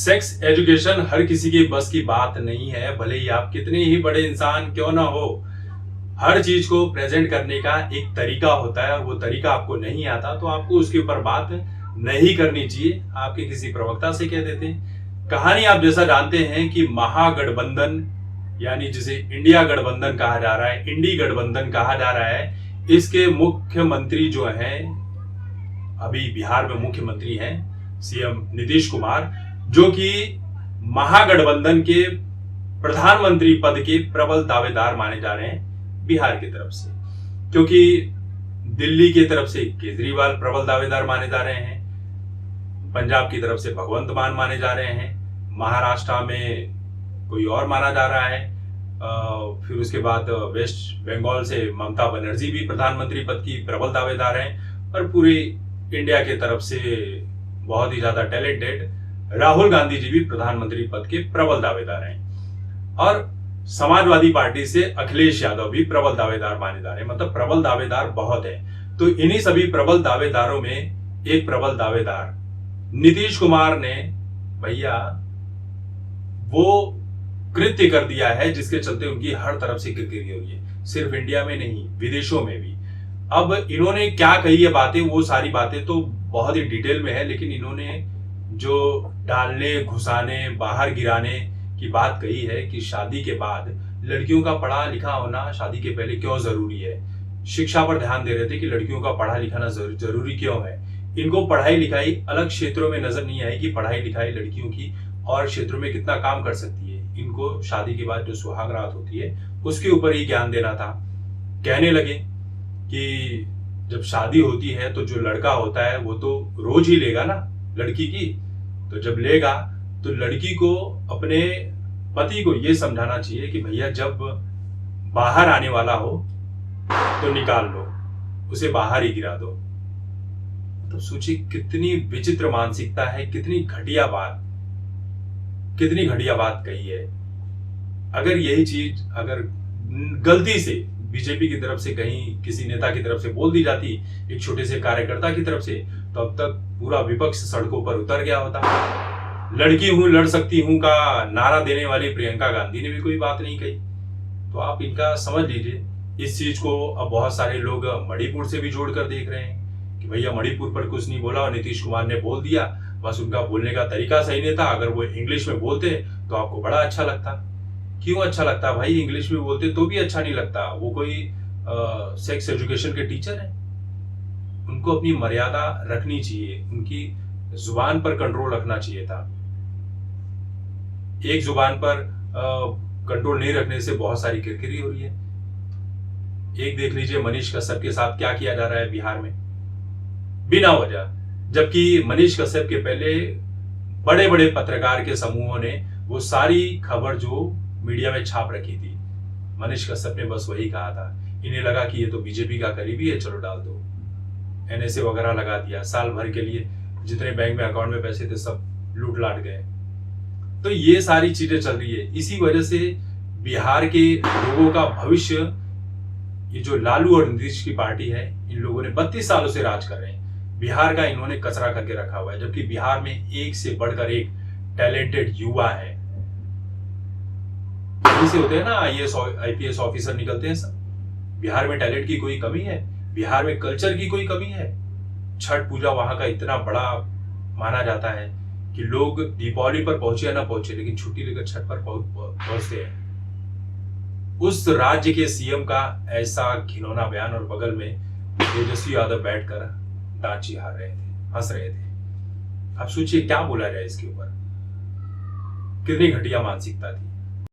Sex education हर किसी के बस की बात नहीं है, भले ही आप कितने ही बड़े इंसान क्यों ना हो। हर चीज को प्रेजेंट करने का एक तरीका होता है और वो तरीका आपको नहीं आता तो आपको उसके ऊपर बात नहीं करनी चाहिए। आपके किसी प्रवक्ता से कह देते हैं। कहानी आप जैसा जानते हैं कि महागठबंधन यानी जिसे इंडिया गठबंधन कहा जा रहा है, इंडी गठबंधन कहा जा रहा है, इसके मुख्यमंत्री जो हैं, अभी बिहार में मुख्यमंत्री हैं सीएम नीतीश कुमार, जो कि महागठबंधन के प्रधानमंत्री पद के प्रबल दावेदार माने जा रहे हैं बिहार की तरफ से। क्योंकि दिल्ली की तरफ से केजरीवाल प्रबल दावेदार माने जा रहे हैं, पंजाब की तरफ से भगवंत मान माने जा रहे हैं, महाराष्ट्र में कोई और माना जा रहा है, फिर उसके बाद वेस्ट बंगाल से ममता बनर्जी भी प्रधानमंत्री पद की प्रबल दावेदार हैं और पूरी इंडिया की तरफ से बहुत ही ज्यादा टैलेंटेड राहुल गांधी जी भी प्रधानमंत्री पद के प्रबल दावेदार हैं और समाजवादी पार्टी से अखिलेश यादव भी प्रबल दावेदार माने जा रहे हैं। मतलब प्रबल दावेदार बहुत है। तो इन्हीं सभी प्रबल दावेदारों में एक प्रबल दावेदार नीतीश कुमार ने भैया वो कृत्य कर दिया है जिसके चलते उनकी हर तरफ से किरकिरी हो रही है, सिर्फ इंडिया में नहीं विदेशों में भी। अब इन्होंने क्या कही है बातें, वो सारी बातें तो बहुत ही डिटेल में है, लेकिन इन्होंने जो डालने घुसाने बाहर गिराने की बात कही है कि शादी के बाद लड़कियों का पढ़ा लिखा होना शादी के पहले क्यों जरूरी है। शिक्षा पर ध्यान दे रहे थे कि लड़कियों का पढ़ा लिखाना जरूरी क्यों है। इनको पढ़ाई लिखाई अलग क्षेत्रों में नजर नहीं आई कि पढ़ाई लिखाई लड़कियों की और क्षेत्रों में कितना काम कर सकती है। इनको शादी के बाद जो सुहाग रात होती है उसके ऊपर ही ज्ञान देना था। कहने लगे कि जब शादी होती है तो जो लड़का होता है वो तो रोज ही लेगा ना लड़की की, तो जब लेगा तो लड़की को अपने पति को ये समझाना चाहिए कि भैया जब बाहर आने वाला हो तो निकाल लो, उसे बाहर ही गिरा दो। तो सोचिए कितनी विचित्र मानसिकता है, कितनी घटिया बात कही है। अगर यही चीज अगर गलती से बीजेपी की तरफ से कहीं किसी नेता की तरफ से बोल दी जाती, एक छोटे से कार्यकर्ता की तरफ से, तो अब तक पूरा विपक्ष सड़कों पर उतर गया होता। लड़की हूं लड़ सकती हूं का नारा देने वाली प्रियंका गांधी ने भी कोई बात नहीं कही। तो आप इनका समझ लीजिए। इस चीज को अब बहुत सारे लोग मणिपुर से भी जोड़कर देख रहे हैं कि भैया मणिपुर पर कुछ नहीं बोला और नीतीश कुमार ने बोल दिया, बस उनका बोलने का तरीका सही नहीं था। अगर वो इंग्लिश में बोलते तो आपको बड़ा अच्छा लगता। क्यों अच्छा लगता भाई? इंग्लिश में बोलते तो भी अच्छा नहीं लगता। वो कोई सेक्स एजुकेशन के टीचर हैं, उनको अपनी मर्यादा रखनी चाहिए, उनकी जुबान पर कंट्रोल रखना चाहिए था। एक जुबान पर कंट्रोल नहीं रखने से बहुत सारी किरकिरी हो रही है। एक देख लीजिए मनीष कश्यप के साथ क्या किया जा रहा है बिहार में बिना वजह, जबकि मनीष कश्यप के पहले बड़े बड़े पत्रकार के समूहों ने वो सारी खबर जो मीडिया में छाप रखी थी, मनीष कश्यप ने बस वही कहा था। इन्हें लगा कि ये तो बीजेपी का करीबी है, चलो डाल दो। एनएसए वगैरह लगा दिया, साल भर के लिए जितने बैंक में अकाउंट में पैसे थे सब लूट लाट गए। तो ये सारी चीजें चल रही है। इसी वजह से बिहार के लोगों का भविष्य, ये जो लालू और नीतीश की पार्टी है, इन लोगों ने 32 सालों से राज कर रहे हैं। बिहार का इन्होंने कचरा करके रखा हुआ है, जबकि बिहार में एक से बढ़कर एक टैलेंटेड युवा है। से होते हैं ना आईएएस आईपीएस ऑफिसर निकलते हैं सब। बिहार में टैलेंट की कोई कमी है? बिहार में कल्चर की कोई कमी है? छठ पूजा वहां का इतना बड़ा माना जाता है कि लोग दीपावली पर पहुंचे या ना पहुंचे, लेकिन छुट्टी लेकर छठ पर पहुंचते हैं। उस राज्य के सीएम का ऐसा घिनौना बयान और बगल में तेजस्वी यादव बैठकर दांत चिढ़ा रहे थे, हंस रहे थे। अब सोचिए क्या बोला जाए इसके ऊपर। कितनी घटिया मानसिकता थी।